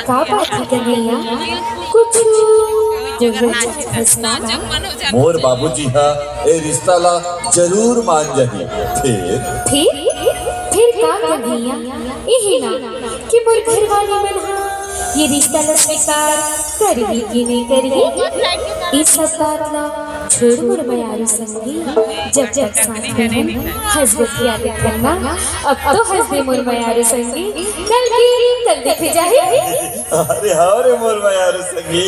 का बात कर रही है कुछ जो हंसना मोर बाबूजी हा ए रिश्ता ला जरूर मान जाही। फिर का कर रही है यही ना कि मोर घर वाले मन हा ये रिश्ता ला स्वीकार करही कि नहीं करही। इस सब बात ला छोड़ मोर बयारी संगी जब तक साथ में हंसबत याद करना। अब तो हंस दे मोर बयारी संगी कल देखे जाए। अरे हाँ रे मोर बयारी संगी।